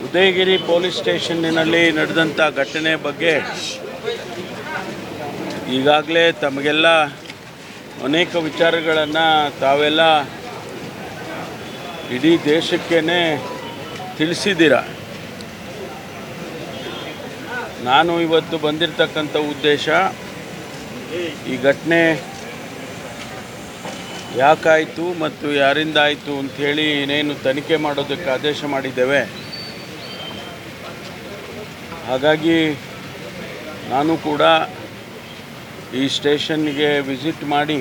Udayagiri police ಸ್ಟೇಷನ್ನಿನಲ್ಲಿ ನಡೆದಂಥ ಘಟನೆ ಬಗ್ಗೆ ಈಗಾಗಲೇ ತಮಗೆಲ್ಲ ಅನೇಕ ವಿಚಾರಗಳನ್ನು ತಾವೆಲ್ಲ ಇಡೀ ದೇಶಕ್ಕೇ ತಿಳಿಸಿದ್ದೀರ. ನಾನು ಇವತ್ತು ಬಂದಿರತಕ್ಕಂಥ ಉದ್ದೇಶ ಈ ಘಟನೆ ಯಾಕಾಯಿತು ಮತ್ತು ಯಾರಿಂದ ಆಯಿತು ಅಂಥೇಳಿ ಏನೇನು ತನಿಖೆ ಮಾಡೋದಕ್ಕೆ ಆದೇಶ ಮಾಡಿದ್ದೇವೆ. ಹಾಗಾಗಿ ನಾನು ಕೂಡ ಈ ಸ್ಟೇಷನ್ಗೆ ವಿಸಿಟ್ ಮಾಡಿ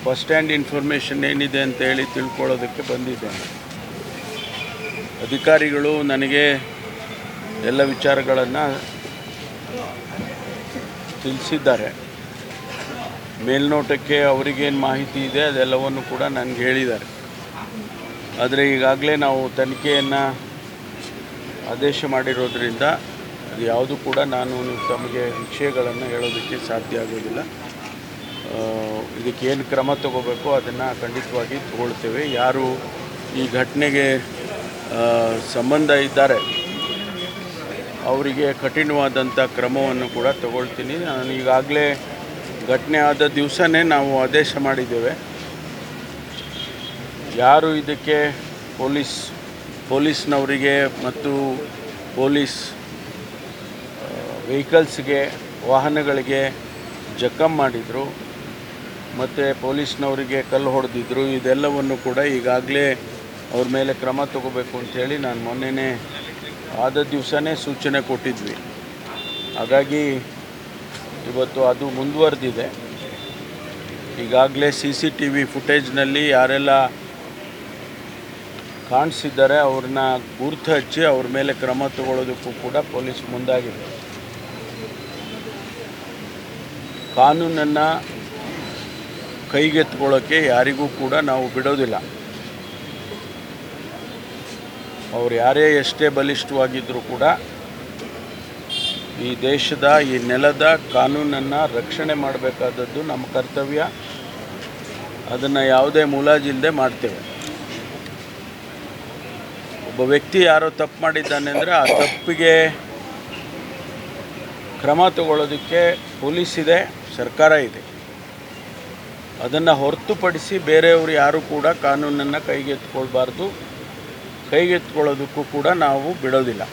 ಫಸ್ಟ್ ಹ್ಯಾಂಡ್ ಇನ್ಫಾರ್ಮೇಷನ್ ಏನಿದೆ ಅಂತೇಳಿ ತಿಳ್ಕೊಳ್ಳೋದಕ್ಕೆ ಬಂದಿದ್ದೇನೆ. ಅಧಿಕಾರಿಗಳು ನನಗೆ ಎಲ್ಲ ವಿಚಾರಗಳನ್ನು ತಿಳಿಸಿದ್ದಾರೆ. ಮೇಲ್ನೋಟಕ್ಕೆ ಅವರಿಗೇನು ಮಾಹಿತಿ ಇದೆ ಅದೆಲ್ಲವನ್ನು ಕೂಡ ನನಗೆ ಹೇಳಿದ್ದಾರೆ. ಆದರೆ ಈಗಾಗಲೇ ನಾವು ತನಿಖೆಯನ್ನು ಆದೇಶ ಮಾಡಿರೋದ್ರಿಂದ ಅದು ಯಾವುದು ಕೂಡ ನಾನು ತಮಗೆ ವಿಷಯಗಳನ್ನು ಹೇಳೋದಕ್ಕೆ ಸಾಧ್ಯ ಆಗೋದಿಲ್ಲ. ಇದಕ್ಕೇನು ಕ್ರಮ ತಗೋಬೇಕು ಅದನ್ನು ಖಂಡಿತವಾಗಿ ತಗೊಳ್ತೇವೆ. ಯಾರು ಈ ಘಟನೆಗೆ ಸಂಬಂಧ ಇದ್ದಾರೆ ಅವರಿಗೆ ಕಠಿಣವಾದಂಥ ಕ್ರಮವನ್ನು ಕೂಡ ತಗೊಳ್ತೀನಿ. ನಾನು ಈಗಾಗಲೇ ಘಟನೆ ಆದ ದಿವಸನೇ ನಾವು ಆದೇಶ ಮಾಡಿದ್ದೇವೆ. ಯಾರು ಇದಕ್ಕೆ ಪೊಲೀಸ್ನವರಿಗೆ ಮತ್ತು ಪೊಲೀಸ್ ವೆಹಿಕಲ್ಸ್ಗೆ ವಾಹನಗಳಿಗೆ ಜಖಮ್ ಮಾಡಿದರು ಮತ್ತು ಪೊಲೀಸ್ನವರಿಗೆ ಕಲ್ಲು ಹೊಡೆದಿದ್ರು, ಇದೆಲ್ಲವನ್ನು ಕೂಡ ಈಗಾಗಲೇ ಅವ್ರ ಮೇಲೆ ಕ್ರಮ ತಗೋಬೇಕು ಅಂಥೇಳಿ ನಾನು ಮೊನ್ನೆನೇ ಆದ ದಿವಸನೇ ಸೂಚನೆ ಕೊಟ್ಟಿದ್ವಿ. ಹಾಗಾಗಿ ಇವತ್ತು ಅದು ಮುಂದುವರೆದಿದೆ. ಈಗಾಗಲೇ CCTV ಫುಟೇಜ್ನಲ್ಲಿ ಯಾರೆಲ್ಲ ಕಾಣಿಸಿದ್ದಾರೆ ಅವ್ರನ್ನ ಗುರುತು ಹಚ್ಚಿ ಅವ್ರ ಮೇಲೆ ಕ್ರಮ ತಗೊಳ್ಳೋದಕ್ಕೂ ಕೂಡ ಪೊಲೀಸ್ ಮುಂದಾಗಿದೆ. ಕಾನೂನನ್ನು ಕೈಗೆತ್ತಿಕೊಳ್ಳೋಕ್ಕೆ ಯಾರಿಗೂ ಕೂಡ ನಾವು ಬಿಡೋದಿಲ್ಲ. ಅವ್ರು ಯಾರೇ ಎಷ್ಟೇ ಬಲಿಷ್ಠವಾಗಿದ್ದರೂ ಕೂಡ ಈ ದೇಶದ ಈ ನೆಲದ ಕಾನೂನನ್ನು ರಕ್ಷಣೆ ಮಾಡಬೇಕಾದದ್ದು ನಮ್ಮ ಕರ್ತವ್ಯ. ಅದನ್ನು ಯಾವುದೇ ಮುಲಾಜಿಲ್ಲದೆ ಮಾಡ್ತೇವೆ. ಒಬ್ಬ ವ್ಯಕ್ತಿ ಯಾರೋ ತಪ್ಪು ಮಾಡಿದ್ದಾನೆ ಅಂದರೆ ಆ ತಪ್ಪಿಗೆ ಕ್ರಮ ತಗೊಳ್ಳೋದಕ್ಕೆ ಪೊಲೀಸ್ ಇದೆ, ಸರ್ಕಾರ ಇದೆ. ಅದನ್ನು ಹೊರತುಪಡಿಸಿ ಬೇರೆಯವರು ಯಾರೂ ಕೂಡ ಕಾನೂನನ್ನು ಕೈಗೆತ್ತಿಕೊಳ್ಬಾರ್ದು. ಕೈಗೆತ್ತಿಕೊಳ್ಳೋದಕ್ಕೂ ಕೂಡ ನಾವು ಬಿಡೋದಿಲ್ಲ.